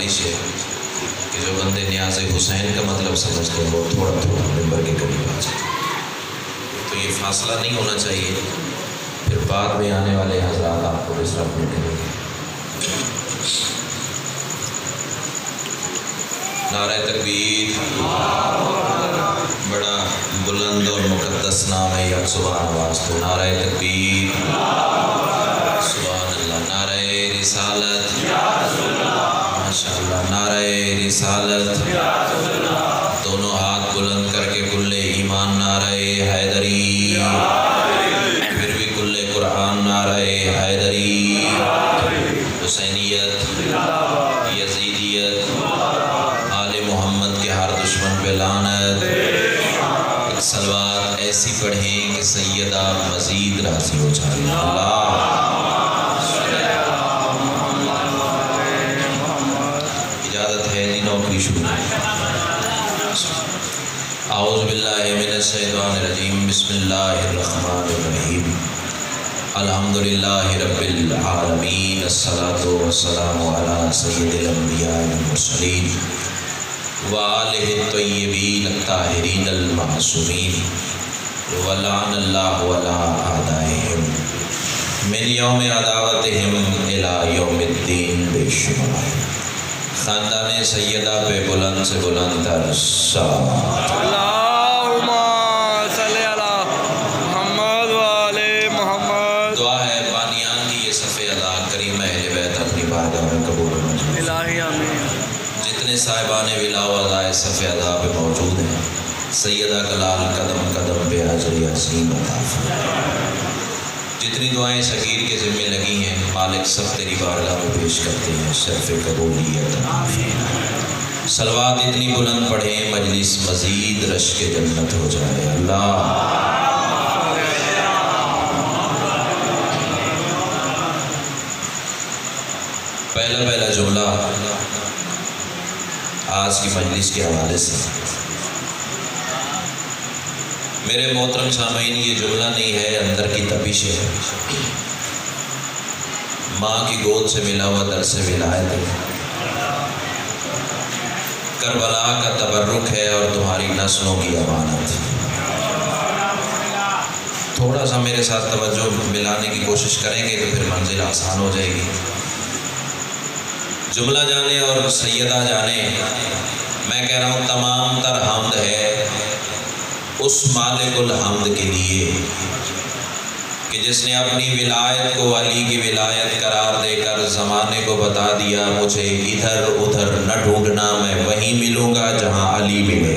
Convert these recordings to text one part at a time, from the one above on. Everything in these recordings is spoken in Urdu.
گزارش ہے کہ جو بندے نیاز حسین کا مطلب سمجھتے ہیں وہ تھوڑا تھوڑا ممبر کے قریب آ جائیں. تو یہ فاصلہ نہیں ہونا چاہیے، پھر بعد میں آنے والے حضرات آپ کو ڈسٹرب نہیں کریں گے. نعرہ تکبیر. بڑا بلند اور مقدس نام ہے یک سبحان آواز تو نعرہ تکبیر. سبحان اللہ. نعرہ رسالت. ماشاء اللہ. نعرہ رسالت. دونوں ہاتھ بلند کر کے کل ایمان نعرہ حیدری، پھر بھی کل قرآن نعرہ حیدری. حسینیت، یزیدیت، آل محمد کے ہر دشمن پہ لعنت. ایک صلوات ایسی پڑھیں کہ سیدہ مزید راضی ہو جائے. اللہ اجازت ہے نہیں نوکری شروع. اعوذ باللہ من الشیطان الرجیم. بسم اللہ الرحمن الرحیم. الحمدللہ رب العالمین. الصلاۃ والسلام علی سید الانبیاء والمرسلین وآلہ الطیبین الطاہرین المعصومین ولعن اللہ علی اعدائہم من یوم عداوتہم الی یوم الدین. بے شمار خاندان سیدہ پہ بلند سے بلند تر صلوات. اللہم صلی علی محمد وآل محمد. دعا ہے بانیان کی یہ صف ادا کریم اہل بیت اپنی بارگاہ میں قبول فرمائے. الہی آمین. جتنے صاحبان ولا و عزائے صف ادا پہ موجود ہیں، سیدہ کلال قدم قدم پہ حاضری عظیم عطا فرمائے. جتنی دعائیں شکیر کے ذمے لگی ہیں مالک سب تیری بارگاہ میں پیش کرتے ہیں، شرف قبولیت عطا فرمائے. صلوات اتنی بلند پڑھیں مجلس مزید رشک جنت ہو جائے. اللہ پہلا جملہ آج کی مجلس کے حوالے سے. میرے محترم سامعین، یہ جملہ نہیں ہے، اندر کی تپش ہے. ماں کی گود سے ملا ہوا درس ولایت ہے، کربلا کا تبرک ہے اور تمہاری نسلوں کی امانت. تھوڑا سا میرے ساتھ توجہ ملانے کی کوشش کریں گے تو پھر منزل آسان ہو جائے گی. جملہ جانے اور سیدہ جانے، میں کہہ رہا ہوں تمام تر حمد ہے اس مالک الحمد کے لیے کہ جس نے اپنی ولایت کو علی کی ولایت قرار دے کر زمانے کو بتا دیا مجھے ادھر ادھر نہ ڈھونڈنا، میں وہیں ملوں گا جہاں علی ملے.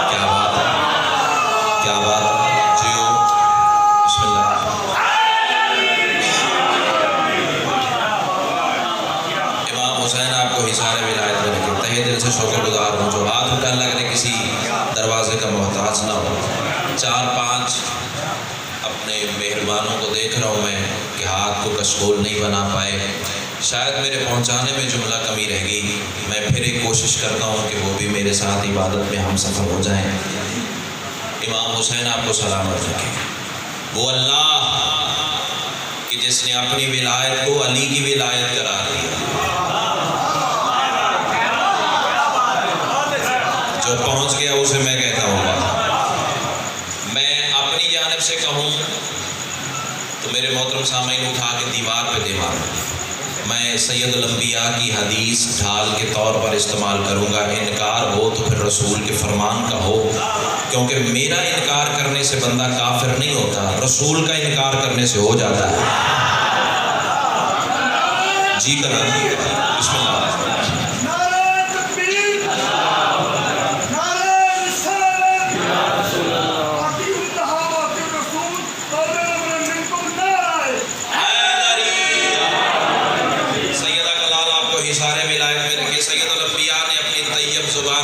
کیا بات ہے، کیا بات ہے. جیو بسم اللہ. امام حسین آپ کو حصار ولایت میں رکھے. تہہ دل سے شکر گزار ہوں. جو ہاتھ اٹھا اللہ کرے کسی دروازے کا محتاج نہ ہو. 4-5 اپنے مہربانوں کو دیکھ رہا ہوں میں کہ ہاتھ کو کشکول نہیں بنا پائے. شاید میرے پہنچانے میں جملہ کمی رہ گئی. میں پھر ایک کوشش کرتا ہوں کہ وہ بھی میرے ساتھ عبادت میں ہم سفر ہو جائیں. امام حسین آپ کو سلامت رکھے. وہ اللہ کہ جس نے اپنی ولایت کو علی کی ولایت قرار دیا، جو پہنچ گیا اسے میں کہتا ہوں میں اپنی جانب سے کہوں تو میرے محترم سامعین اٹھا کے دیوار پہ دے ماروں. میں سید الانبیاء کی حدیث ڈھال کے طور پر استعمال کروں گا. انکار ہو تو پھر رسول کے فرمان کا ہو، کیونکہ میرا انکار کرنے سے بندہ کافر نہیں ہوتا، رسول کا انکار کرنے سے ہو جاتا ہے. جی کرا بسم اللہ.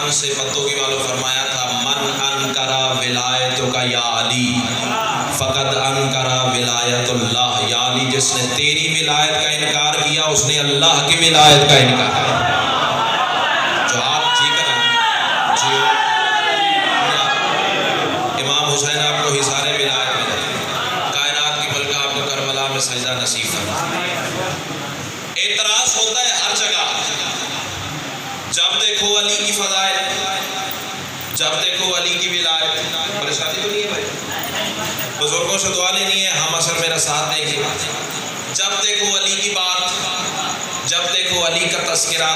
سے متو کی والوں فرمایا تھا من انکرا ولایت کا یا علی فقد انکرا ولایت اللہ. یا علی جس نے تیری ولایت کا انکار کیا اس نے اللہ کی ولایت کا انکار کیا. جو آپ جی کرا جی امام حسین آپ کو حصار ولایت میں رکھے. کائنات کی ملکہ آپ کو کربلا میں سجدہ نصیب فرمائے. اعتراض ہوتا ہے ہر جگہ بزرگوں سے دعا لینی ہے، ہم اثر میرا ساتھ دیں گے۔ جب دیکھو علی کی بات، جب دیکھو علی کا تذکرہ،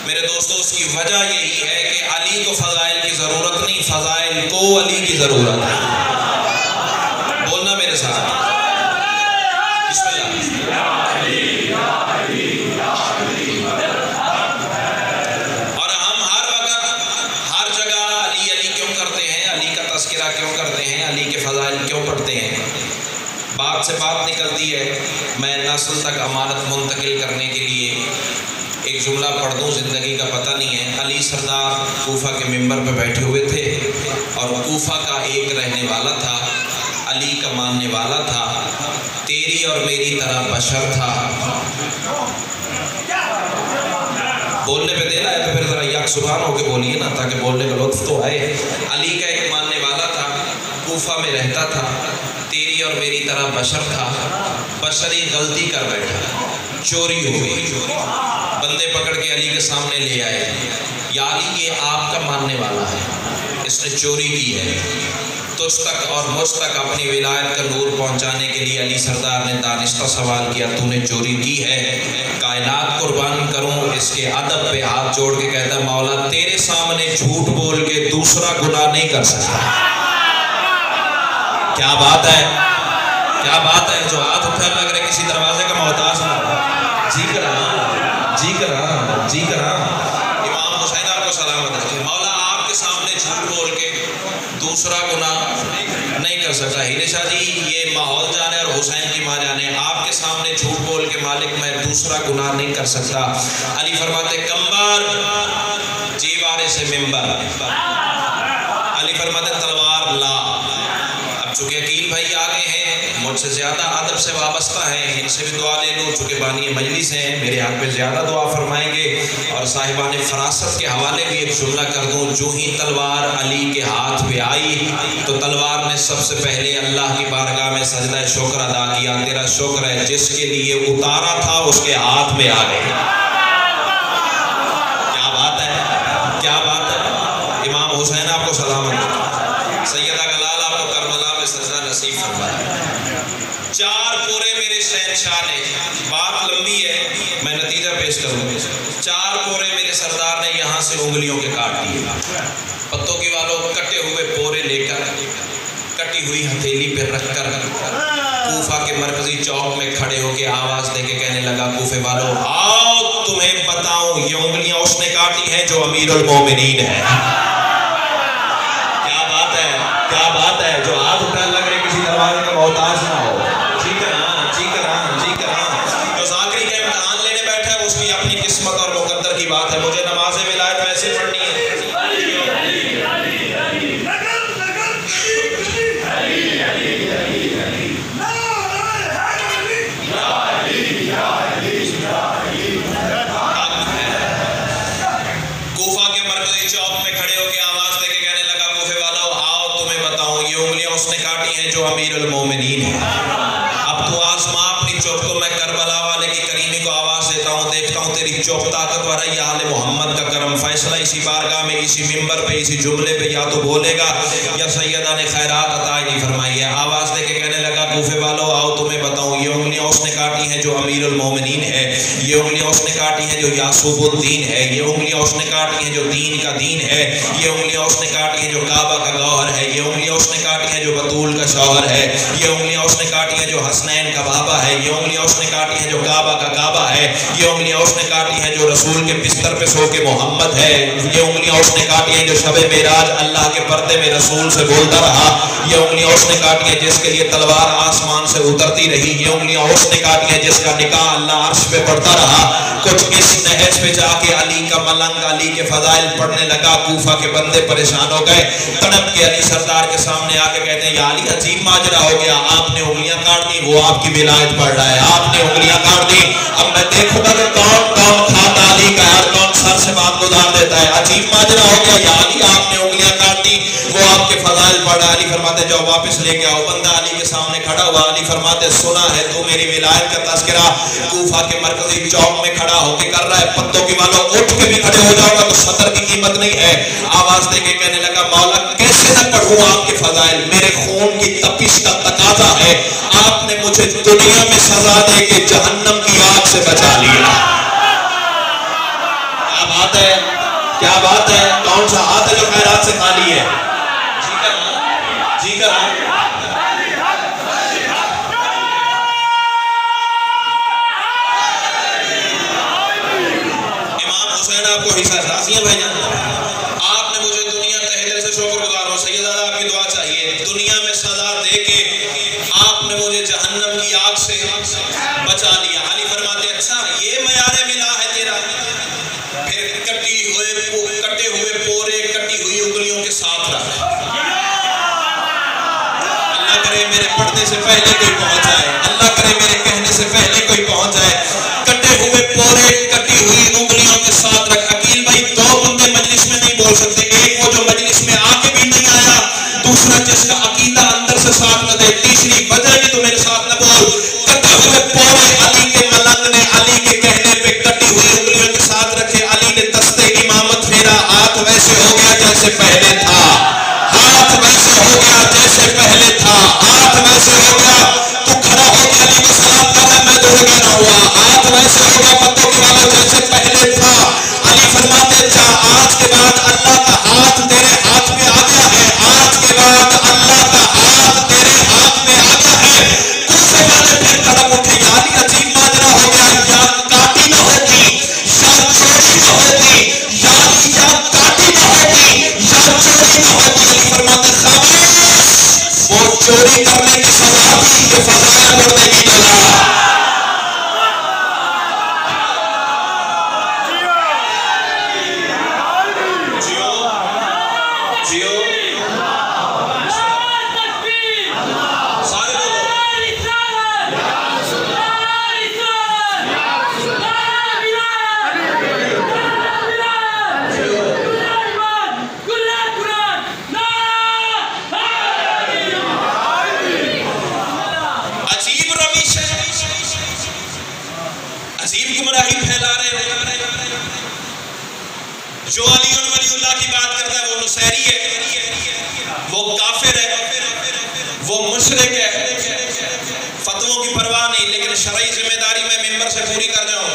میرے دوستو اس کی وجہ یہی ہے کہ علی کو فضائل کی ضرورت نہیں، فضائل کو علی کی ضرورت ہے۔ بولنا میرے ساتھ، بسم اللہ۔ اور ہم ہر وقت ہر جگہ علی علی کیوں کرتے ہیں، علی کا تذکرہ کیوں کرتے ہیں، علی کے فضائل کیوں پڑھتے ہیں؟ بات سے بات نکلتی ہے، میں نسل تک امانت منتقل کرنے کے لیے ایک جملہ پڑھ دوں، زندگی کا پتہ نہیں ہے۔ علی سردار کوفہ کے ممبر پہ بیٹھے ہوئے تھے اور کوفہ کا ایک رہنے والا تھا، علی کا ماننے والا تھا، تیری اور میری طرح بشر تھا۔ بولنے پہ دینا ہے تو پھر ذرا یک سبحان ہو کے بولیے نا، تاکہ بولنے کا لطف تو آئے۔ علی کا ایک ماننے والا تھا، کوفہ میں رہتا تھا، تیری اور میری طرح بشر تھا، بشری غلطی کر بیٹھا، چوری ہو گئی، بندے پکڑ کے علی کے سامنے لے آئے، یا علی یہ آپ کا ماننے والا ہے، اس نے چوری کی ہے۔ تجھ تک اور مجھ تک اپنی ولایت کا نور پہنچانے کے لیے علی سردار نے دانستہ سوال کیا، تو نے چوری کی ہے؟ کائنات قربان کروں اس کے ادب پہ ہاتھ جوڑ کے کہتا، مولا تیرے سامنے جھوٹ بول کے دوسرا گناہ نہیں کر سکتا۔ کیا بات ہے، کیا بات ہے، جو ہاتھ اٹھا لگ رہے کسی دروازے کا محتاج نہ ہو۔ جی کرا، جی کرا، جی کرا۔ امام حسین آپ کو سلامت رکھے، مولا آپ کے سامنے جھوٹ بول کے دوسرا گناہ نہیں کر سکتا۔ ہیرے شاہ جی یہ ماحول جانے اور حسین کی ماں جانے، آپ کے سامنے جھوٹ بول کے مالک میں دوسرا گناہ نہیں کر سکتا۔ علی فرماتے کمبر جیوارے سے ممبر، علی فرماتے تلوار لا۔ اب چونکہ عقیل بھائی آگے ہیں، مجھ سے زیادہ ادب سے وابستہ ہیں، ان سے بھی دعا لے لوں، چونکہ بانی مجلس ہیں، میرے حق پہ زیادہ دعا فرمائیں گے۔ اور صاحبان فراست کے حوالے بھی ایک جملہ کر دوں، جو ہی تلوار علی کے ہاتھ پہ آئی تو تلوار نے سب سے پہلے اللہ کی بارگاہ میں سجدہ شکر ادا کیا، تیرا شکر ہے جس کے لیے اتارا تھا اس کے ہاتھ میں آ گئی۔ کیا بات ہے، کیا بات ہے۔ امام حسین آپ کو سلامت، سیدہ گلال آپ کو کربلا میں سجدہ نصیب فرمائے۔ چار پورے میرے شہنشاہ نے، بات لمبی ہے میں نتیجہ پیش کروں، چار پورے میرے سردار نے یہاں سے انگلیوں کے کاٹ دیے، پتوں کی والوں کٹے ہوئے پورے لے کر کٹی ہوئی ہتھیلی پہ رکھ کر کوفہ کے مرکزی چوک میں کھڑے ہو کے آواز دے کے کہنے لگا، کوفے والوں آؤ تمہیں بتاؤں یہ انگلیاں اس نے کاٹی ہیں جو امیر المومنین ہے۔ کیا بات ہے، کیا بات ہے، جو ہاتھ اٹھا لگ رہے کسی دروازے کا محتاج نہ ہو۔ جی کرا، جی کرا، جی کرا۔ جو ذاکری کا امتحان لینے بیٹھا ہے اس کی اپنی قسمت اور مقدر کی بات ہے، مجھے نماز ولایت ویسے پڑھنی ہے۔ کوفہ کے مرکزی چوک میں کھڑے ہو کے آواز دے کے کہنے لگا، کوفے والوں آؤ تمہیں بتاؤں یہ انگلیاں اس نے کاٹی ہیں جو امیر المومنین ہے۔ اب تو آزما اپنی چوک کو، میں کربلا والے کی کریمی کو آواز دیتا ہوں، دیکھتا ہوں تیری چوک طاقتور ہے یا آل محمد کا کرم فیصلہ اسی بارگاہ میں، اسی ممبر پہ، اسی جملے پہ یا تو بولے گا یا سیدہ نے خیرات عطا نہیں فرمائی ہے۔ آواز دے کے کہنے لگا، کوفے والوں آؤ تمہیں بتاؤں یہ انگلیاں اس نے کاٹی ہیں جو امیر المومنین ہے، یہ انگلیاں اس نے کاٹی ہیں جو یعقوب الدین ہے، یہ انگلیاں اس نے کاٹی ہیں جو دین کا دین ہے، یہ انگلیاں اس نے کاٹی ہیں جو کعبہ کا گوہر ہے، یہ انگلیاں اس نے کاٹی ہیں جو بطول کا شوہر ہے، یہ انگلیاں اس نے کاٹی ہیں جو حسنین کا بابا ہے، یہ انگلیاں اس نے کاٹی ہیں جو کعبہ کا کعبہ ہے، یہ انگلیاں اس نے کاٹی ہیں جو رسول کے بستر پہ سو کے محمد ہے، یہ انگلیاں اس نے کاٹی ہیں جو شب معراج اللہ کے پردے میں رسول سے بولتا رہا، یہ انگلیاں اس نے کاٹی ہیں جس کے لیے تلوار آسمان سے اترتی رہی، یہ انگلیاں اس نے کاٹی ہیں جس کا نکاح اللہ عرش پہ پڑتا رہا۔ کچھ اس نہج پہ جا کے علی کا ملنگ علی کے فضائل پڑھنے لگا، کوفہ کے بندے پریشان ہو گئے، تڑپ کے علی سردار کے سامنے آ کے کہتے ہیں، یا علی عجیب ماجرا ہو گیا، آپ نے انگلیاں کاٹ دی، وہ آپ کی ولایت پڑھ رہا ہے، آپ نے انگلیاں کاٹ دی، اب میں دیکھوں گا کہ کون کون کھاتا علی کا ہے اور کون سر سے بات گزار دیتا ہے۔ عجیب ماجرا ہو گیا، یا علی آپ نے انگلیاں کاٹ دی، وہ آپ کے فضائل پڑھ رہا ہے۔ علی فرماتے جاؤ واپس لے کے آؤ، بندہ علی کے سامنے کھڑا ہوا، علی فرماتے سنا ہے تو میری ولایت کا تذکرہ کوفہ کے مرکزی چوک میں کھڑا ہو کے کر رہا ہے، پتوں کی مانو اٹھ کے بھی کھڑے ہو جاؤ گا تو صدر کی قیمت نہیں ہے۔ آواز دے کے کہنے لگا، مولا کیسے نہ پڑھوں آپ کے فضائل، میرے خون کی تپش مجھے دنیا میں سزا دے کے جہنم کی آگ سے بچا لیا. کیا بات ہے, کیا بات ہے. کون سا ہاتھ ہے جو خیرات سے خالی ہے؟ جی کرنا, جی کرنا. امام حسین آپ کو حصہ راضی ہیں بھائی جان. آپ نے مجھے دنیا تہہ دل سے شکر گزار ہوں. سیدہ آپ کی دعا چاہیے. دنیا میں سزا دے کے آپ نے مجھے جہنم کی آگ سے بچا لیا. علی فرماتے اچھا یہ معیار ملا ہے تیرا. پھر کٹے ہوئے پورے کٹی ہوئی انگلیوں کے ساتھ رکھ. اللہ کرے میرے پڑھنے سے پہلے کوئی پہنچ جائے. اللہ کرے میرے کہنے سے پہلے کوئی پہنچ جائے. کٹے ہوئے پورے کٹی ہوئی انگلیوں کے ساتھ رکھ. عقیل بھائی دو بندے مجلس میں نہیں بول سکتے. ایک وہ جو مجلس میں آ کے بھی نہیں آیا, دوسرا جس کا عقیدہ اندر سے ساتھ نہ دے, تیسری وجہ بھی تو میرے ساتھ نہ بول. کٹے ہوئے پورے علی کے ملنگ نے علی کے کہنے پہ کٹی ہوئی انگلیوں کے ساتھ رکھے. علی نے دستے امامت پھیرا. ہاتھ ویسے ہو گیا جیسے پہلے تھا. ہاتھ ویسے ہو گیا جیسے پہلے تھا. ہاتھ ویسے ہو گیا. تو کھڑا ہو گیا علی کو سلام کرنا, میں تو رکا نہ ہوا. ہاتھ ویسے ہو گیا پتوں کے والوں جیسے پہلے تھا. علی فرماتے جا آج کے بعد اللہ کا ہاتھ تیرے ہاتھ میں آ گیا ہے. آج کے بعد اللہ کا ہاتھ تیرے ہاتھ میں آ گیا ہے. کچھ والے پھر قدم اٹھے. علی عجیب ماجرا ہو گیا. یا کاٹی نہ ہوتی, یا چوری نہ ہوتی, یا کاٹی نہ ہوتی, یا چوری نہ ہوتی. علی فرماتے خاموش, وہ چوری کرنے کی سزا تھی, یہ فضائل پڑھنے کی جزا. جو علی ولی اللہ کی بات کرتا ہے وہ نصیری ہے, وہ کافر ہے, وہ مشرک ہے. فتووں کی پرواہ نہیں, لیکن شرعی ذمہ داری میں ممبر سے پوری کر جاؤں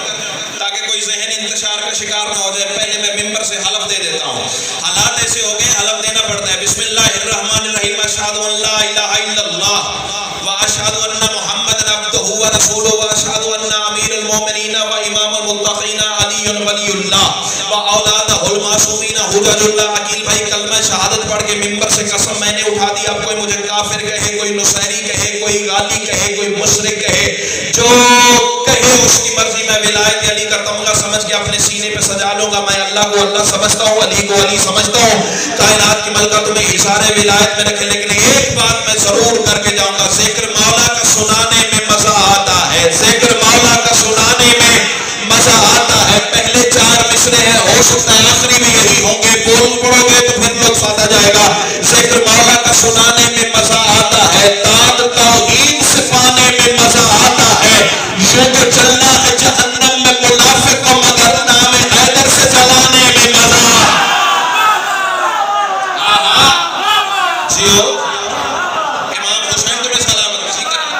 تاکہ کوئی ذہن انتشار کا شکار نہ ہو جائے. پہلے میں ممبر سے حلف دے دیتا ہوں. حالات ایسے ہو گئے حلف دینا پڑتا ہے. بسم اللہ الرحمن الرحیم. اشہد ان لا الہ الا اللہ واشہد ان محمد عبدہ ورسولہ واشہد ان امیر المومنین وامام المتقین علی ولی اللہ واولادہ المعصومین حجج اللہ. عقیل بھائی کلمہ شہادت پڑھ کے ممبر سے قسم میں نے اٹھا دی. اب کوئی مجھے کافر کہے, کوئی نصیری کہے, کوئی غالی کہے, کوئی مشرک کہے, جو کہے اس کی مرضی. میں ولایت علی کا تمغہ سمجھ کے اپنے سینے پہ سجا لوں گا. میں اللہ کو اللہ سمجھتا ہوں, علی کو علی سمجھتا ہوں. کائنات کی ملکہ تمہیں اظہار ولایت میں رکھے, لیکن ایک بات میں ضرور کر کے جاؤں گا. ذکر مولا کا سنانے میں مزہ آتا ہے. ذکر مولا کا سنانے میں مزہ آتا ہے. پہلے 4 مصرے ہیں, ہو سکتا ہے آخری میں یہی ہوں گے. بول پڑو گے تو پھر لطف آتا جائے گا. ذکر مولا کا سنانے میں مزہ آتا ہے. داد توحید سے پانے میں مزہ آتا ہے. یوں تو چلنا ہے جہنم میں منافق کو, مگر نام حیدر سے چلانے میں مزہ. جیو امام حسین تمہیں سلامت. جی کریں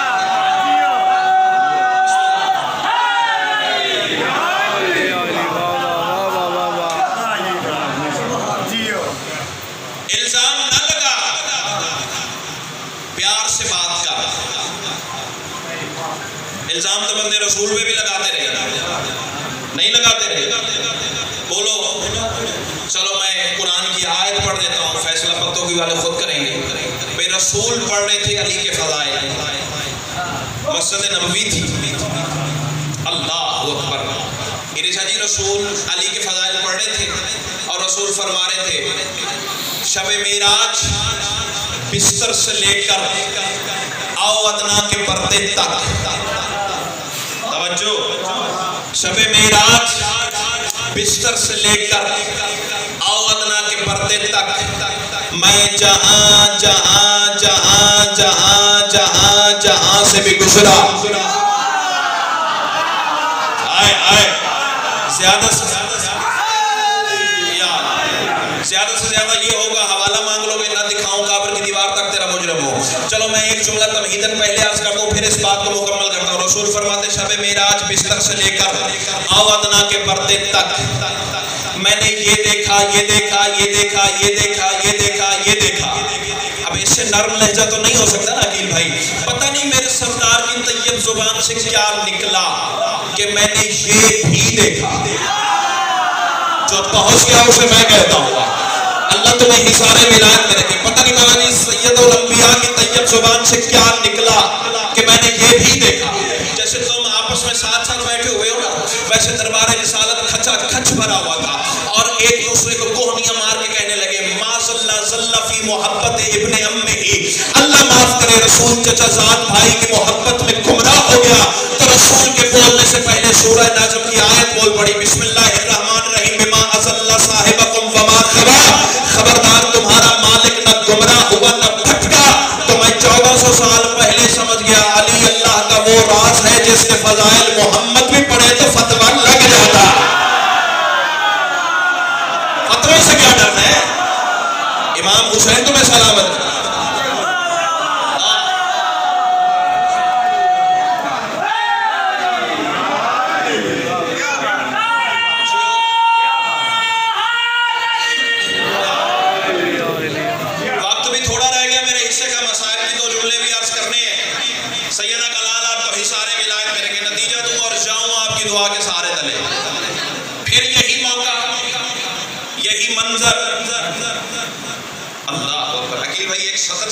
الزام نہ لگا, پیار سے بات کر. الزام تو بندے رسول پہ بھی لگاتے رہے, نہیں لگاتے رہے. بولو چلو میں قرآن کی آیت پڑھ دیتا ہوں, فیصلہ پتوں کی والے خود کریں گے. بے رسول پڑھ رہے تھے علی کے فضائل, مسجد نبوی تھی. اللہ اکبر. ارشا جی رسول علی کے فضائل پڑھ رہے تھے اور رسول فرما رہے تھے شب معراج بستر سے لے کر آو ادنا کے پردے تک. توجہ, شب معراج بستر سے لے کر آو ادنا کے پردے تک میں جہاں جہاں جہاں جہاں جہاں جہاں سے بھی گزرا. آئے آئے زیادہ سے زیادہ یہ ہوگا, حوالہ مانگ لو گے, نہ دکھاؤں قبر کی دیوار تک تیرا مجرم. معلوم ہو. چلو میں ایک جملہ تمہیداً پہلے عرض کر دوں پھر اس بات کو مکمل کرتا ہوں. رسول فرماتے شب معراج بستر سے لے کر آوادنا کے پردے تک میں نے یہ دیکھا یہ دیکھا یہ دیکھا یہ دیکھا یہ دیکھا یہ دیکھا. اب اس سے نرم لہجہ تو نہیں ہو سکتا نا عقیل بھائی. پتہ نہیں میرے سردار کی طیب زبان سے کیا نکلا کہ میں نے یہ بھی دیکھا. جو پہنچ گیا اسے میں کہتا ہوں اللہ تمہیں حصار ولایت میں رکھے. پتہ نہیں مولا جی سید الانبیاء کی طیب زبان سے کیا نکلا کہ میں نے یہ بھی دیکھا. جیسے تم آپس میں ساتھ ساتھ بیٹھے ہوئے ہو نا ویسے دربار رسالت کھچا کھچ بھرا ہوا تھا اور ایک دوسرے کو کوہنیاں مار کے کہنے لگے ما صلی ظل فی محبت ابن امہ ہی. اللہ معاف کرے رسول چچا زاد بھائی کی محبت میں گمراہ ہو گیا تو رسول کے بولنے سے پہلے سورہ نجم کی آیت بول پڑی بسم اللہ الرحمن الرحیم بما اضل صاحبکم وما غوی. خبردار تمہارا مالک نہ گمراہ ہوا نہ بھٹکا. تو میں 1400 سال پہلے سمجھ گیا علی اللہ کا وہ راز ہے جس کے فضائل محمد بھی پڑھے تو فتویٰ لگ جاتا. فتوے سے کیا ڈرنا ہے. امام حسین تمہیں سلامت.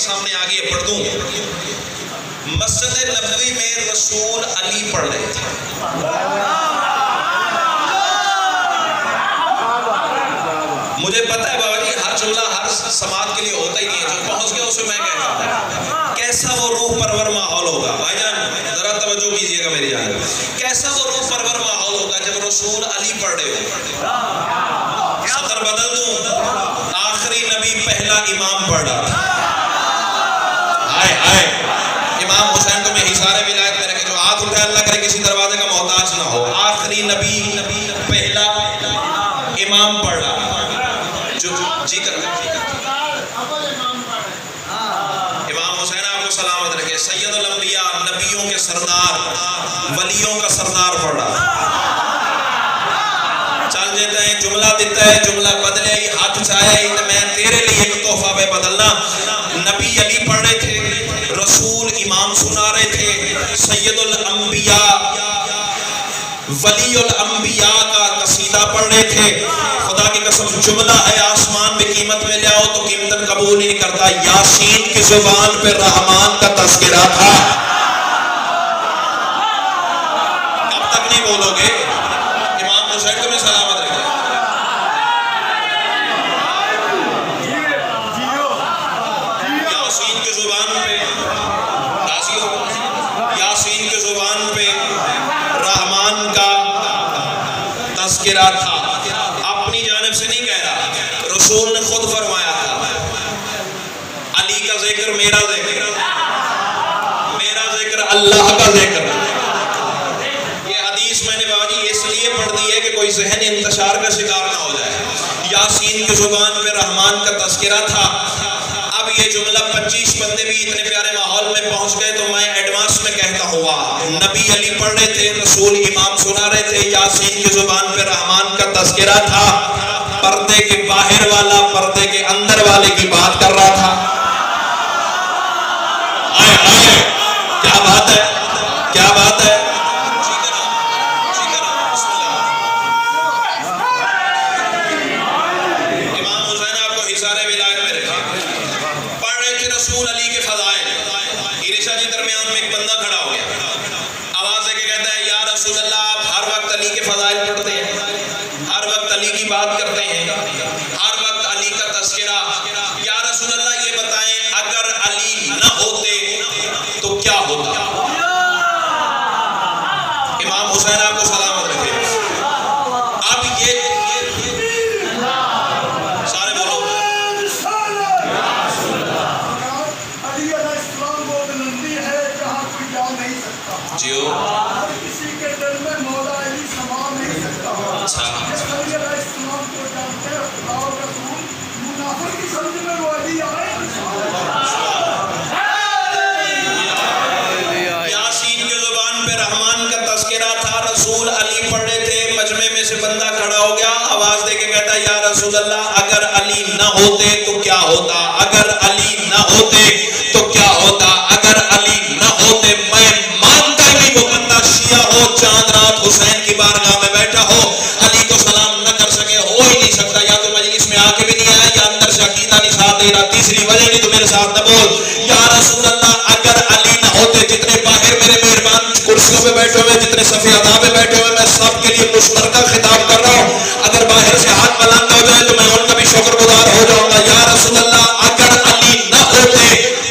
سامنے آگے پڑھ دوں. مسجد نبوی میں رسول علی پڑھ رہے تھے. مجھے پتہ ہے بابا جی ہر جملہ ہر سماعت کے لیے ہوتا ہی نہیں ہے. جو پہنچ گیا اسے میں کہتا ہوں. کیسا وہ روح پرور ماحول ہوگا بھائی جان ذرا توجہ کیجئے گا میری جان. کیسا وہ روح پرور ماحول ہوگا جب رسول علی پڑھ رہے ہو. سطر بدل دوں آخری نبی پہلا امام پڑھ رہا تھا. امام حسین تمہیں حصار ولایت میں رکھے. جو ہاتھ اٹھائے اللہ کرے کسی دروازے کا محتاج نہ ہو. آخری نبی پہلا امام پڑھ رہا جو جی کر امام حسین آپ کو سلامت رکھے. سید الانبیاء نبیوں کے سردار ولیوں کا سردار پڑھ رہا. چل جاتا ہے جملہ دیتا ہے جملہ بدلے ہی ہاتھ چاہے تو میں تیرے لیے ایک تحفہ پہ بدلنا. نبی علی پڑھ رہے تھے رسول امام سنا رہے تھے. سید الانبیاء ولی الانبیاء کا قصیدہ پڑھ رہے تھے. خدا کی قسم جملہ ہے آسمان میں قیمت میں لے آؤ تو قیمتاً قبول نہیں کرتا. یاسین کی زبان پہ رحمان کا تذکرہ تھا. کب تک نہیں بولو گے. امام حسین تمہیں سلامت رکھے. یاسین کی زبان پہ رحمان کا تذکرہ تھا. اپنی جانب سے نہیں کہہ رہا رسول نے خود فرمایا تھا علی کا ذکر میرا ذکر میرا ذکر اللہ کا ذکر. یہ حدیث میں نے بابا جی اس لیے پڑھ دی ہے کہ کوئی ذہن انتشار کا شکار نہ ہو جائے. یاسین کی زبان پہ رحمان کا تذکرہ تھا. اب یہ جملہ 25 بندے بھی اتنے پیارے ماحول میں پہنچ گئے تو میں ایڈوانس میں کہتا ہوا نبی علی پڑھ رہے تھے رسول امام سنا رہے تھے. یاسین کی زبان پہ رحمان کا تذکرہ تھا. پردے کے باہر والا پردے کے اندر والے کی بات کر رہا تھا. آئے آئے کیا بات ہے کیا بات ہے. امام حسین آپ کو حصار ولایت میں رکھے. پڑھ رہے تھے رسول علی کے فضائل. عیشا جی درمیان میں ایک بندہ کھڑا ہو گیا. آواز دے کے کہتا ہے یا رسول اللہ آپ ہر وقت علی کے فضائل پڑھتے ہیں ہر وقت علی کی بات کرتے ہیں ہر وقت علی کا تذکرہ. یا رسول اللہ یہ بتائیں اگر علی نہ ہوتے تو کیا ہوتا. امام حسین آپ کو سلامت رکھے. اب یہ سارے بولو جیو. کسی کے دل میں مولا علی سما نہیں سکتا. علی علیہ السلام کو جانتے خدا اور رسول منافق کی سمجھ میں وہ علی آئے. بندہ کھڑا ہو گیا, آواز دے کے کہتا یا رسول اللہ اگر علی نہ ہوتے تو کیا ہوتا, اگر علی نہ ہوتے تو کیا ہوتا, اگر علی نہ ہوتے. میں مانتا ہی وہ بندہ شیعہ ہو, چاند رات حسین کی بارگاہ میں بیٹھا ہو, علی کو سلام نہ کر سکے, ہو ہی نہیں سکتا, یا تو مجلس میں آ کے بھی نہیں آیا یا اندر سے عقیدہ نہیں ساتھ دے رہا. تیسری وجہ نہیں تو میرے ساتھ نہ بول, یا رسول اللہ اگر علی نہ ہوتے, جتنے باہر میرے مہربان کرسیوں پہ بیٹھے ہوئے, جتنے صفی ادا پہ بیٹھے ہوئے, میں سب کے لیے مشترکہ خطاب کر رہا ہوں, اگر باہر سے ہاتھ بلند ہو جائے تو میں ان کا بھی شکر گزار ہو جاؤں گا. یا رسول اللہ اگر علی نہ ہوتے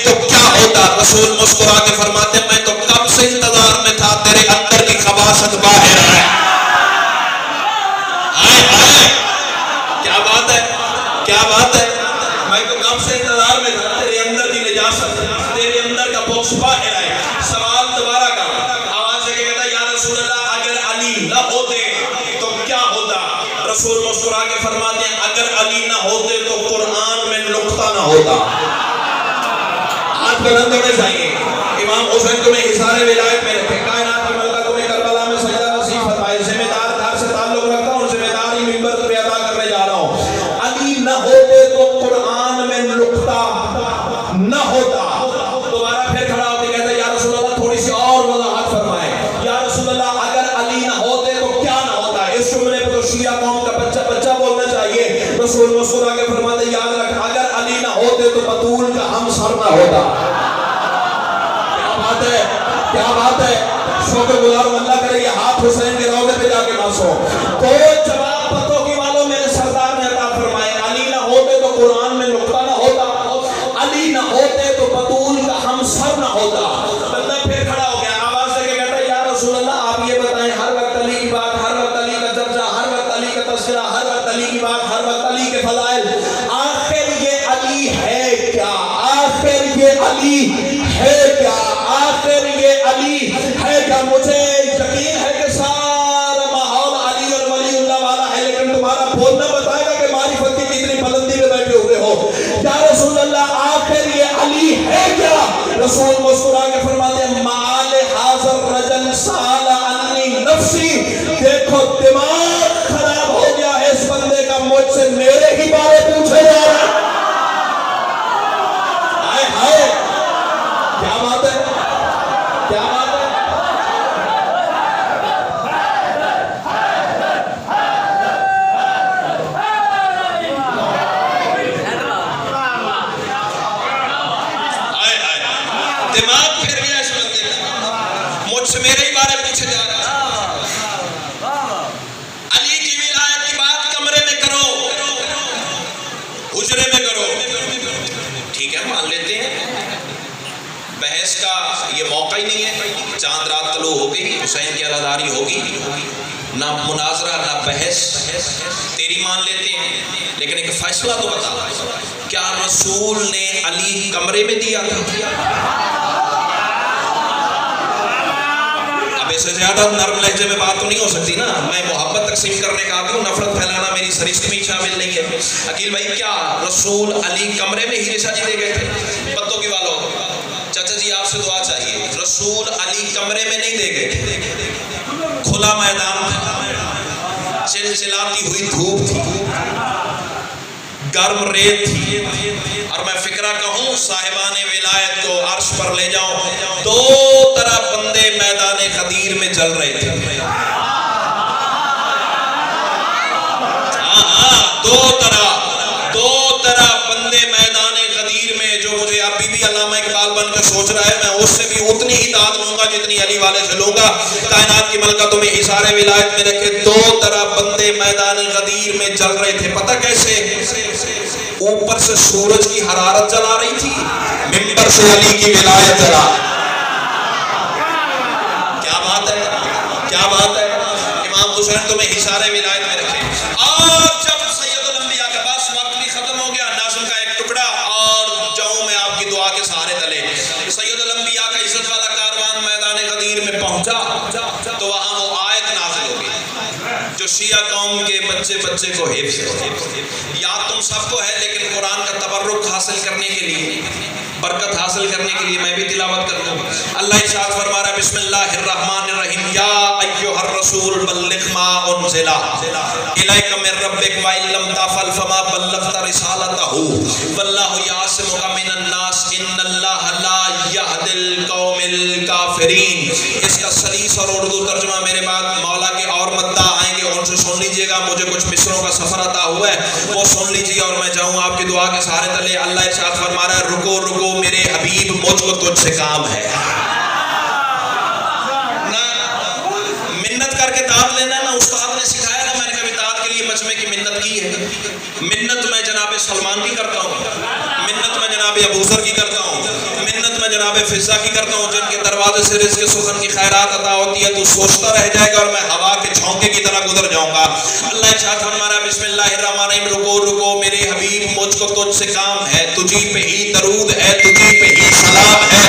تو کیا ہوتا. رسول مسکرا کے فرماتے میں تو کب سے انتظار میں تھا, تیرے اندر کی خباثت باہر ہے. ہائے ہائے کیا بات ہے, کیا بات ہے, میں تو کب سے انتظار میں تھا, تیرے اندر کی نجاست, تیرے اندر کا بخش باہر ہے. سوال دوبارہ کا, آواز سے کہتا یا رسول اللہ اگر علی نہ ہوتے تو کیا ہوتا. رسول مسکرا کے فرماتے ہیں اگر علی نہ ہوتے تو قرآن میں نقطہ نہ ہوتا. ہاتھ بلند ہونے چاہیے. امام حسین تمہیں حصار ولایت میں رکھے, کائنات کی ملکہ تمہیں کربلا میں سجدہ نصیب فرمائے. ذمہ دار گھر سے تعلق رکھتا ہوں, ذمہ داری منبر پہ ادا کرنے جا رہا ہوں. علی نہ ہوتے تو قرآن میں نقطہ نہ ہوتا. دوبارہ پھر کھڑا ہو کے کہتا یا رسول اللہ تھوڑی سی اور وضاحت فرمائے. یا رسول اللہ اگر علی نہ ہوتے تو کیا نہ ہوتا. اس جملے پہ تو شیعہ قوم کا بچہ بچہ بولنا چاہیے. رسول مسکرا کے فرماتے یاد رکھ اگر علی نہ ہوتے تو بطول کا ہم سر نہ ہوتا. کیا بات ہے, کیا بات ہے. شکر گزار اللہ کرے یہ ہاتھ حسین کے روضے پہ جا کے ناسو. تو جواب پتوں کی والوں میرے سردار نے عطا فرمائے. علی نہ ہوتے تو قرآن میں نقطہ نہ ہوتا, علی نہ ہوتے تو بطول کا ہم سر نہ ہوتا. بندہ پھر کھڑا ہو گیا, آواز سے کہتا ہے یا رسول اللہ آپ یہ بتائیں, ہر وقت علی کی بات, ہر وقت علی کا چرچا, ہر وقت علی کا تذکرہ, ہر وقت علی کی بات, ہر وقت علی کے فضائل, آخر یہ علی ہے کیا, آخر یہ علی ہے کیا, آخر یہ علی ہے کیا. مجھے یقین ہے کہ سارا ماحول علی اور ولی اللہ والا ہے, لیکن تمہارا بولنا بتائے گا کہ معرفت کی کتنی بلندی میں بیٹھے ہوئے ہو. یا رسول اللہ آخر یہ علی ہے کیا. رسول مسکرا کے فرماتے ہیں مال حاضر رجل سال انی نفسی. دیکھو دماغ خراب ہو گیا ہے اس بندے کا, مجھ سے میرے ہی بارے پوچھے جا رہا ہے. ہائے ہائے کیا بات ہے, کیا بات ہے. دماغ پھر گیا اس بندے کا, مجھ سے میرے ہی بارے پوچھے جا رہا ہے. علی کی ولایت کی بات کمرے میں کرو, حجرے میں کرو, ٹھیک ہے مان لیتے ہیں. بحث کا یہ موقع ہی نہیں ہے. چاند رات طلوع ہو گئی, حسین کی عزاداری ہوگی, نہ مناظرہ نہ بحث, تیری مان لیتے ہیں. لیکن ایک فیصلہ تو بتا, کیا رسول نے علی کمرے میں دیا تھا؟ سے زیادہ نرم لہجے میں بات تو نہیں ہو سکتی نا. میں محبت تقسیم کرنے کا آدمی ہوں, نفرت پھیلانا میری سرشت میں شامل نہیں ہے. عقیل بھائی کیا رسول علی کمرے میں ہی رشا جی دے گئے تھے؟ پتوں کی والوں, چچا جی آپ سے دعا چاہیے. رسول علی کمرے میں نہیں دے گئے, کھلا میدان تھا, چلچلاتی ہوئی دھوپ تھی, گرم ریت تھی, اور میں فکرہ کہوں صاحبان ولایت کو عرش پر لے جاؤں, دو طرح بندے میدان غدیر میں جل رہے تھے. دو طرح بندے میدان غدیر میں, جو مجھے ابھی بھی علامہ اقبال بن کے سوچ رہا ہے, میں اس سے بھی اتنی ہی داد لوں گا جتنی علی والے سے لوں گا. کائنات کی ملکہ تمہیں حصار ولایت میں رکھے, دو طرح بندے میدان غدیر میں جل رہے تھے. پتہ کیسے؟ اوپر سے سورج کی حرارت جلا رہی تھی, منبر سے علی کی ولایت جلا. کیا بات ہے, کیا بات ہے. امام حسین تمہیں حصار ولایت میں رکھے. اور جب سید الانبیاء کے پاس وقت بھی ختم ہو گیا, ناظم کا ایک ٹکڑا اور جاؤں میں آپ کی دعا کے سہارے تلے. سید الانبیاء کا عزت والا کاروان میدان غدیر میں پہنچا تو وہاں وہ آیت نازل ہو گئی جو شیعہ قوم کے بچے بچے کو حفظ ہے. یاد تم سب کو ہے, لیکن قرآن کا تبرک حاصل کرنے کے لیے, برکت حاصل کرنے کے لیے میں بھی تلاوت کر دوں. اللہ ارشاد فرما رہا ہے بسم اللہ الرحمن الرحیم, یا ایھا الرسول بلغ ما انزل الیک من ربک وان لم تفعل فما بلغت رسالتہ واللہ یعصمک من الناس ان اللہ لا یہدی القوم الکافرین. اس کا سلیس اور اردو ترجمہ میرے بعد مولا کے اور مداح آئیں گے، ان سے سن لیجئے گا. مجھے کچھ مصروں کا سفر عطا ہوا ہے، وہ سن لیجئے اور میں جاؤں آپ کی دعا کے سہارے تلے. اللہ ارشاد فرما رہا ہے رکو رکو میرے حبیب مجھ کو تجھ سے کام ہے. نہ منت کر کے داد لینا، نہ استاد نے سکھایا نا میں نے کبھی داد کے لیے مجمع کی منت کی ہے. منت میں جناب سلمان کی کرتا ہوں، منت میں جناب ابوذر کی کرتا ہوں، منت میں جناب فضہ کی کرتا ہوں جن کے دروازے سے رزق سخن کی خیرات عطا ہوتی ہے. تو سوچتا رہ جائے گا اور میں ہوا کے جھونکے کی طرح گزر جاؤں گا. اللہ ارشاد فرما رہا ہے بسم اللہ الرحمن الرحیم رکو رکو میرے حبیب مجھ کو تجھ سے کام ہے، تجھی پہ ہی درود ہے، تجھی پہ ہی سلام ہے.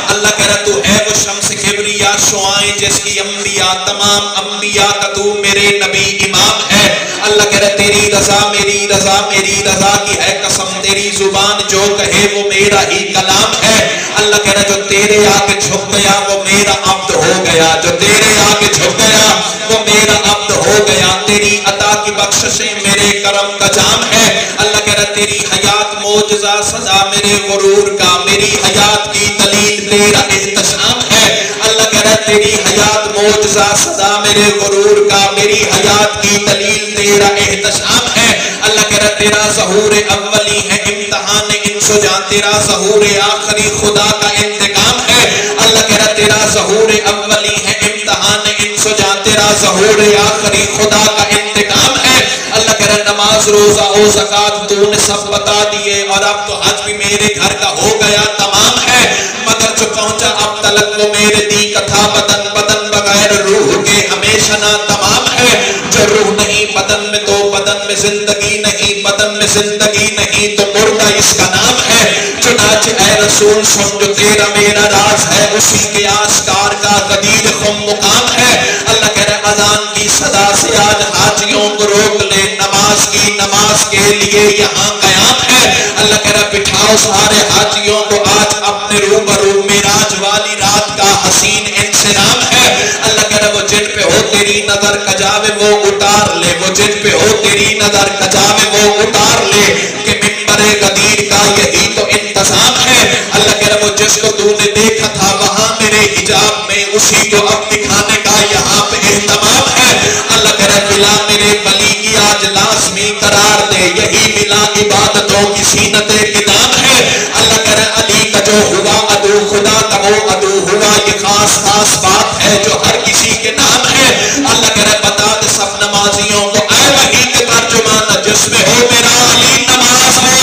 اللہ کہہ رہا تو ہے وہ شمس کبریا شعائیں جس کی انبیاء تمام انبیاء کا تو میرے نبی امام ہے. اللہ کہہ رہا تیری رضا میری رضا میری رضا کی ہے قسم، تیری زبان جو کہے وہ میرا ہی کلام ہے. اللہ کہہ رہا جو تیرے آگے جھک گیا وہ میرا عبد ہو گیا، جو تیرے آگے جھک گیا وہ میرا عبد ہو گیا. تیری عطا کی بخششیں میرے کرم کا جام ہے. اللہ کہہ رہا تیری حیات معجزہ سزا میرے غرور کا، میری حیات کی دلیل تیرا احتشام ہے. اللہ کہہ رہا تیری حیات معجزہ سزا میرے غرور کا، میری حیات کی دلیل تیرا احتشام ہے. اللہ کہہ رہا تیرا ظہور اولی ہے امتحان انس و جان، تیرا ظہور آخری خدا کا انتقام ہے. اللہ کہہ رہا تیرا ظہور اولی ہے امتحان انس و جان، تیرا ظہور آخری خدا کا انتقام ہے. اللہ کہہ رہا نماز روزہ و زکات تو نے سب بتا دیے اور اب تو حج بھی میرے گھر کا ہو گیا تمام ہے. مگر جو پہنچا اب تلک وہ میرے دی کا تھا بدن، بدن بغیر روح کے ہمیشہ نہ تمام ہے. جو روح نہیں بدن میں تو بدن میں زندگی نہیں، بدن میں زندگی نہیں تو مردہ اس کا نام ہے. چنانچہ اے رسول سن جو تیرا میرا راز ہے، اسی کے آشکار کا غدیر خم مقام ہے. اللہ کہہ رہا اذان کی صدا سے آج حاجیوں کو روک لے، نماز کی نماز کے لیے یہاں قیام ہے. اللہ کہہ رہا بٹھاؤ سارے حاجیوں کو آج اپنے روبرو معراج والی رات کا حسین انسلام ہے. اللہ کہہ رہا وہ جن پہ ہو تیری نظر کجاوے وہ اتار لے، وہ جن پہ ہو تیری نظر کجاوے وہ اتار لے کہ منبر غدیر کا یہی تو انتظام ہے. اللہ کہہ رہا وہ جس کو تو نے دیکھا تھا وہاں میرے حجاب میں، اسی کو اب دکھانے کا یہاں پہ اہتمام ہے. اللہ کہہ رہا ملا میرے ولی کی آج لازمی قرار دے، یہی ملا عبادتوں کی زینت قدام ہے. اللہ کہہ رہا علی کا جو ہوا عدو خدا کا وہ عدو ہوا، یہ خاص خاص بات ہے جو ہر کسی کے نام ہے. اللہ کہہ رہا بتا دے سب نمازیوں کو اے وحی کے ترجمان جس میں ہو میرا علی نماز ہو.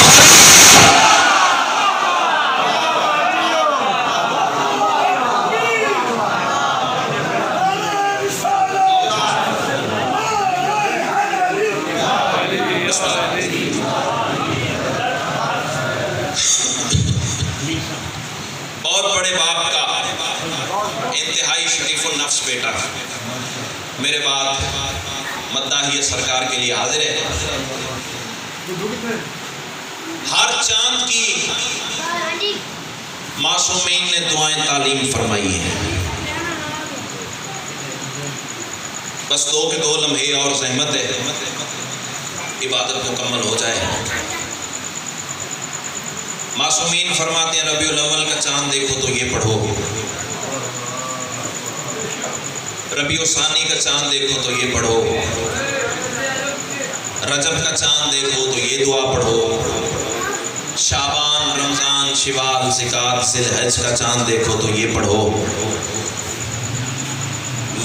بہت بڑے باپ کا انتہائی شریف النفس بیٹا میرے بعد مداحیہ سرکار کے لیے حاضر ہے. ہر چاند کی معصومین نے دعائیں تعلیم فرمائی ہیں. بس دو کے دو لمحے اور زحمت ہے، عبادت مکمل ہو جائے. معصومین فرماتے ہیں ربیع الاول کا چاند دیکھو تو یہ پڑھو، ربیع الثانی کا چاند دیکھو تو یہ پڑھو، رجب کا چاند دیکھو تو یہ دعا پڑھو، شعبان رمضان شوال ذکات ذی الحج کا چاند دیکھو تو یہ پڑھو.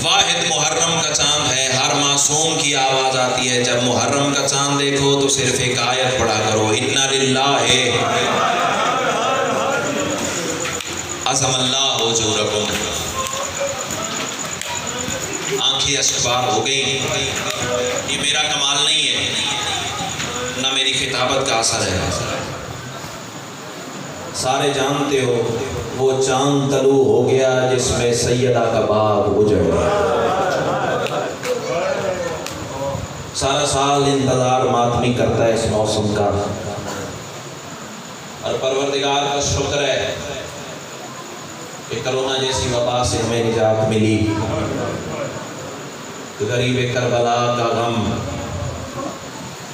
واحد محرم کا چاند ہے، ہر معصوم کی آواز آتی ہے جب محرم کا چاند دیکھو تو صرف ایک آیت پڑھا کرو اِنَّ لِلَّهِ عَظَمَ اللَّهُ أُجُورَكُمْ. آنکھیں اشکبار ہو گئی. یہ میرا کمال نہیں ہے نہ میری خطابت کا اثر ہے. سارے جانتے ہو وہ چاند طلوع ہو گیا جس میں سیدہ کا باغ اجڑ گیا. سارا سال انتظار ماتمی کرتا ہے اس موسم کا، اور پروردگار کا شکر ہے کہ کرونا جیسی وبا سے ہمیں نجات ملی. غریب کربلا کا غم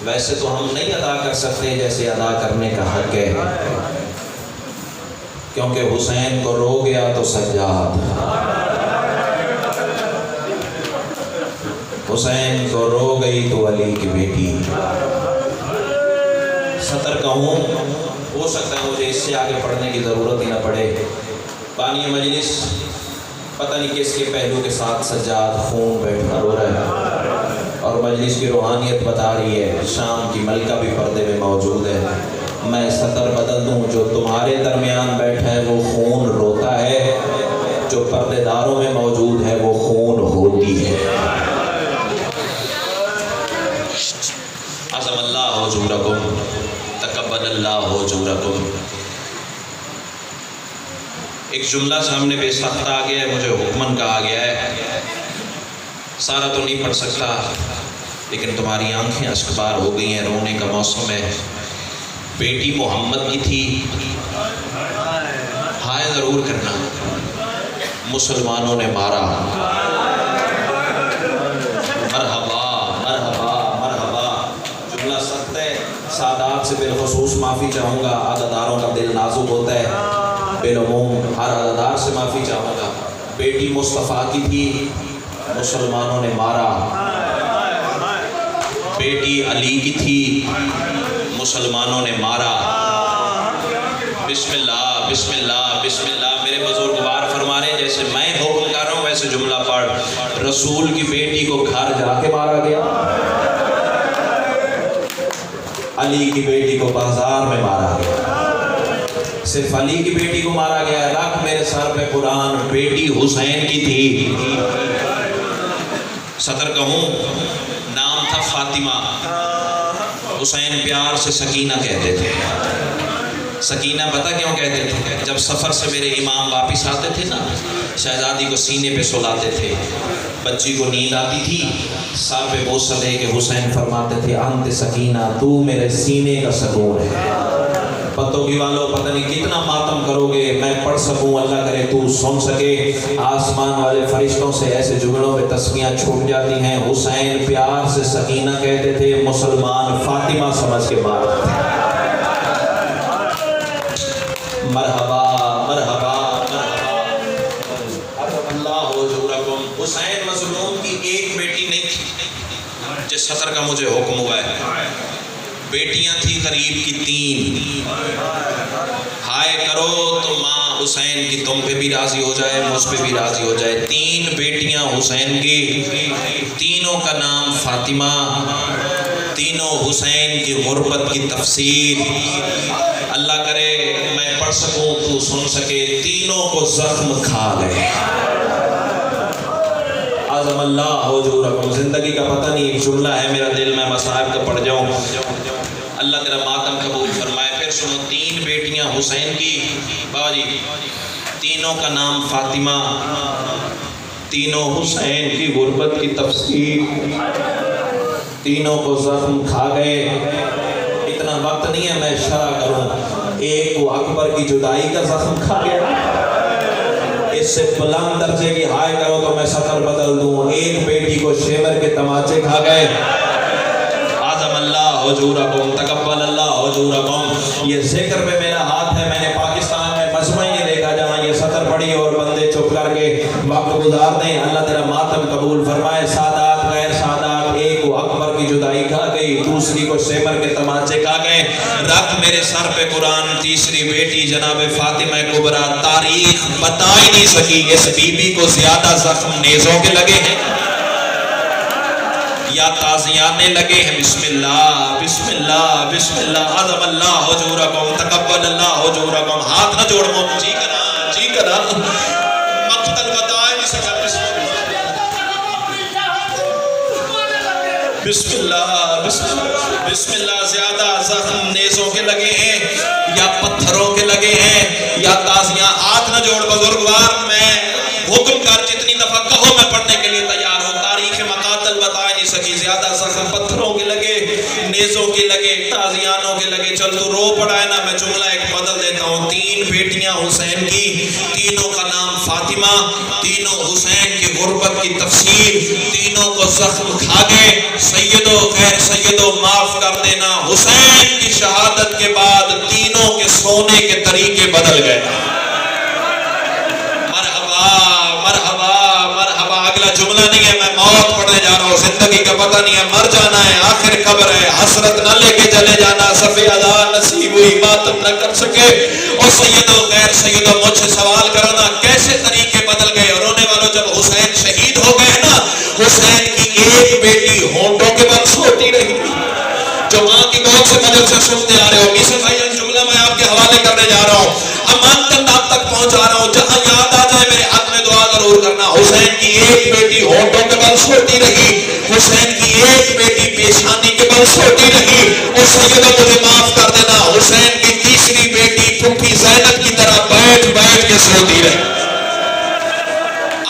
ویسے تو ہم نہیں ادا کر سکتے جیسے ادا کرنے کا حق ہے، کیونکہ حسین کو رو گیا تو سجاد، حسین کو رو گئی تو علی کی بیٹی۔ سطر کہوں، ہو سکتا ہے مجھے اس سے آگے پڑھنے کی ضرورت ہی نہ پڑے۔ بانی مجلس پتہ نہیں کس کے پہلو کے ساتھ سجاد خون بیٹھا رو رہا ہے، اور مجلس کی روحانیت بتا رہی ہے شام کی ملکہ بھی پردے میں موجود ہے۔ میں سطر بدل دوں، جو تمہارے درمیان بیٹھا ہے وہ خون روتا ہے، جو پردے داروں میں موجود ہے وہ خون ہوتی ہے۔ عظم اللہ حضورکم، تقبل اللہ حضورکم۔ ایک جملہ سامنے بے سخت آ گیا ہے، مجھے حکمن کہا گیا ہے، سارا تو نہیں پڑھ سکتا لیکن تمہاری آنکھیں اشکبار ہو گئی ہیں، رونے کا موسم ہے۔ بیٹی محمد کی تھی، ہائے ضرور کرنا، مسلمانوں نے مارا، مرحبا مرحبا مرحبا۔ جملہ سخت ہے، سادات سے بالخصوص معافی چاہوں گا، عزاداروں کا دل نازک ہوتا ہے، بالعموم ہر عزادار سے معافی چاہوں گا۔ بیٹی مصطفیٰ کی تھی، مسلمانوں نے مارا۔ بیٹی علی کی تھی، مسلمانوں نے مارا۔ بسم اللہ بسم اللہ بسم اللہ۔ میرے بزرگوار فرما رہے ہیں جیسے میں حکم کر رہا ہوں ویسے جملہ پڑھ۔ رسول کی بیٹی کو گھر جا کے مارا گیا، علی کی بیٹی کو بازار میں مارا گیا۔ صرف علی کی بیٹی کو مارا گیا، رکھ میرے سر پہ قرآن، بیٹی حسین کی تھی۔ سطر کہوں، نام تھا فاطمہ، حسین پیار سے سکینہ کہتے تھے۔ سکینہ پتہ کیوں کہتے تھے؟ جب سفر سے میرے امام واپس آتے تھے نا، شہزادی کو سینے پہ سلاتے تھے، بچی کو نیند آتی تھی، سر پہ بوسہ دے کے حسین فرماتے تھے انت سکینہ، تو میرے سینے کا سکون ہے۔ پتوں کی والوں پتہ نہیں کتنا ماتم کرو گے، میں پڑھ سکوں، اللہ کرے تو سن سکے۔ آسمان والے فرشتوں سے ایسے جملوں پہ تسمیاں چھوٹ جاتی ہیں۔ حسین پیار سے سکینہ کہتے تھے، مسلمان فاطمہ سمجھ کے مارتے تھے۔ مرحبا مرحبا مرحبا، اللہ حضورکم۔ حسین مظلوم کی ایک بیٹی نہیں تھی جس سطر کا مجھے حکم ہوا ہے، بیٹیاں تھی قریب کی 3۔ ہائے کرو تو ماں حسین کی تم پہ بھی راضی ہو جائے، مجھ پہ بھی راضی ہو جائے۔ 3 بیٹیاں حسین کی، تینوں کا نام فاطمہ، تینوں حسین کی غربت کی تفسیر۔ اللہ کرے میں پڑھ سکوں تو سن سکے، تینوں کو زخم کھا گئے۔ عظم اللہ حضورکم۔ زندگی کا پتہ نہیں، ایک جملہ ہے میرا دل میں مصائب کا پڑھ جاؤں، اللہ تیرا ماتم قبول فرمائے۔ پھر سنو، 3 بیٹیاں حسین کی، بابا جی، تینوں کا نام فاطمہ، تینوں حسین کی غربت کی تفسیر، تینوں کو زخم کھا گئے۔ اتنا وقت نہیں ہے میں شرح کروں، ایک کو اکبر کی جدائی کا زخم کھا گیا، اس سے بلند درجے کی ہائے کرو تو میں سطر بدل دوں، ایک بیٹی کو شیور کے تماچے کھا گئے۔ عظم اللہ حضورکم، تقبل اللہ حضورکم۔ یہ ذکر پہ میرا ہاتھ ہے، میں نے پاکستان میں مجمع نہیں دیکھا جہاں یہ سطر پڑھی اور بندے چپ کر کے وقت گزار دیں۔ اللہ تیرا ماتم قبول فرمائے۔ سادات غیر سادات، ایک کو اکبر کی جدائی کھا گئی، دوسری کو شیور کے تماچے کھا گئے۔ رکھ میرے سر پہ قرآن، تیسری بیٹی جناب فاطمہ کبریٰ، تاریخ بتا ہی نہیں سکی اس بی بی کو زیادہ زخم نیزوں کے لگے ہیں یا تازیانے لگے ہیں۔ بسم اللہ بسم اللہ بسم اللہ۔ عظم اللہ حضورکم، تقبل اللہ حضورکم۔ ہاتھ نہ جوڑ مو، جی کرا جی کرا، مقتل بتا ہی نہیں سکا۔ بسم اللہ بسم اللہ بسم اللہ۔ زیادہ زخم نیزوں کے لگے ہیں یا پتھروں کے لگے ہیں یا تازیاں؟ ہاتھ نہ جوڑ بزرگوار، میں حکم کر جتنی دفعہ کہو میں پڑھنے کے لیے تیار ہوں۔ تاریخ مقاتل بتا ہی نہیں سکی، زیادہ زخم پتھروں کے لگے، نیزوں کے لگے، تازیانوں کے لگے۔ چل تو رو پڑا ہے نا، میں جملہ ایک بدل دیتا ہوں۔ 3 بیٹیاں حسین کی، تینوں تینوں کا نام فاطمہ، تینوں حسین کی غربت کی تفسیر، تینوں کو زخم کھا گئے. سیدو غیر سیدو معاف کر دینا، حسین کی شہادت کے بعد تینوں کے سونے کے طریقے بدل گئے. اگلا جملہ نہیں ہے میں موت پڑھنے جا رہا ہوں، زندگی کا پتہ نہیں ہے، مر جانا ہے، آخر قبر ہے، حسرت نہ لے کے چلے جانا، صفی ادا نصیب ہوئی ماتم نہ کر سکے. اور سیدو غیر سیدو مجھ سے سوال کرو نا کیسے طریقے بدل گئے. اور رونے والوں جب حسین شہید ہو گئے نا، حسین کی ایک بیٹی ہونٹوں کے بل سوتی رہی جو ماں کی گود سے مدد سے سنتے آ رہے ہو. میسر بھائی جملہ میں آپ کے حوالے کرنے جا رہا ہوں، امانتاً آپ تک پہنچا رہا ہوں، جہاں یاد آ جائے میرے حق میں دعا ضرور کرنا. حسین کی ایک بیٹی ہونٹوں کے بل سوتی رہی، حسین کی ایک بیٹی پیشانی کے بل سوتی رہی. اور سیدہ مجھے معاف کر دینا، حسین کی تیسری بیٹی پھپھی زینب کی طرح بیٹھ بیٹھ کے سوتی رہی.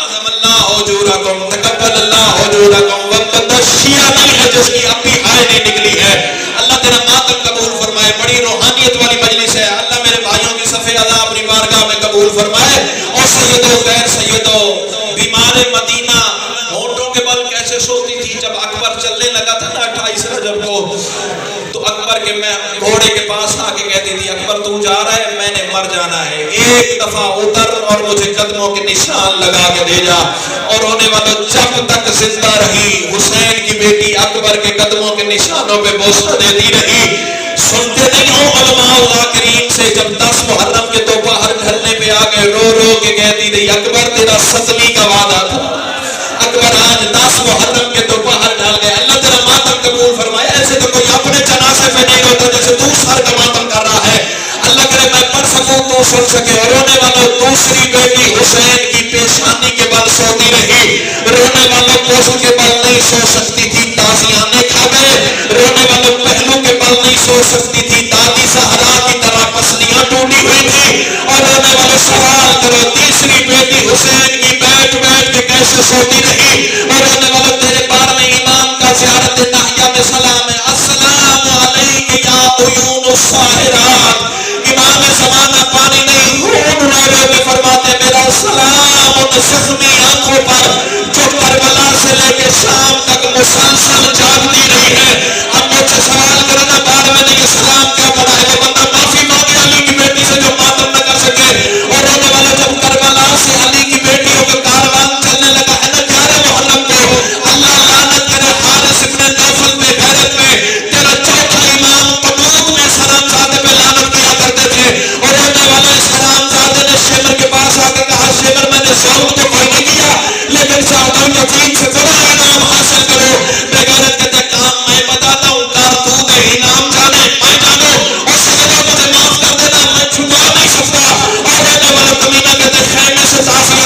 عظم اللہ حجورکم، تقبل اللہ حجورکم. وہ شیعہ نہیں ہے جس کی اپنی ہائے نہیں نکلی ہے. اللہ تیرا ماتم قبول فرمائے. بڑی روحانیت والی مجلس ہے. اللہ میرے بھائیوں کی صفِ ادا اپنی بارگاہ میں قبول فرمائے. اور سیدو غیر سیدو بیمار مدینہ ہونٹوں کے بل کیسے سوتی تھی. جب اکبر چلنے لگا تھا نا 28 رجب کو، تو اکبر کے میں گھوڑے کے پاس آ کے کہتی تھی اکبر تو جا رہا ہے، میں نے مر جانا ہے، ایک دفعہ اتر اور مجھے قدموں کے نشان لگا کے دے جا. اور ہونے والوں جب تک زندہ رہی حسین کی بیٹی اکبر کے قدموں کے نشانوں پہ بوسہ دیتی رہی. سنتے نہیں ہو علماء ذاکرین سے جب 10 محرم کے تو باہر ڈھلنے پہ آ گئے رو رو کے کہتی تھی اکبر تیرا 7ویں کا وعدہ تھا، اکبر آج 10 محرم کے تو باہر ڈال گئے. اللہ تیرا ماتم قبول فرمائے. ایسے تو کوئی اپنے جنازے پہ نہیں ہوتا جیسے تو سر کا ماتم کر رہا ہے. اللہ کرے میں پڑھ سکوں تو سن سکے. اور رونے والوں دوسری بیٹی حسین کی پیشانی کے بل سوتی رہی. رونے والوں پوچھ کے بل نہیں سو سکتی تھی، تازیانے کھا گئے. رونے والوں پہلو کے بل نہیں سو سکتی تھی، دادی سہرا کی طرح پسلیاں ٹوٹی ہوئی تھی. اور رونے والوں سوال کرو تیسری بیٹی حسین کی بیٹھ بیٹھ کے کیسے سوتی رہی. اور رونے والوں تیرے 12ویں امام کا زیارت ناحیہ میں سلام ہے، السلام علیک یا عیون الساحرات. امام زمانہ پانی نہیں خون رو رو کے فرماتے میرا سلام ان زخمی آنکھوں پر جو کربلا سے لے کے شام تک مسلسل جاگتی رہی ہے. اب مجھ سے سوال کرنا بعد میں نہیں کہ سلام کیا بنا ہے. وہ بندہ معافی مانگے علی کی بیٹی سے جو ماتم نہ کر سکے. اور رونے والے جب کربلا سے علی کی بیٹیوں کا کاروان چلنے لگا ہے نا 11 محرم کو، اللہ لعنت کرے حارث ابن نوفل پہ غیرت میں تیرا چوتھا امام قنوت میں سلام زادے پہ لعنت کیا کرتے تھے. اور رونے والے سلام زادے نے شیمر کے پاس آ کے کہا شیمر میں نے ظلم تو کوئی نہیں کیا لیکن چاہتا ہوں یقین سے بڑا انعام حاصل کرو. بغیرت کہتے کام میں بتاتا ہوں کار تو دے انعام جانے میں جانو. اور سیدہ مجھے معاف کر دینا میں چھپا نہیں سکتا. اور رونے والے کمینہ کہتے خیمے سے تاثیر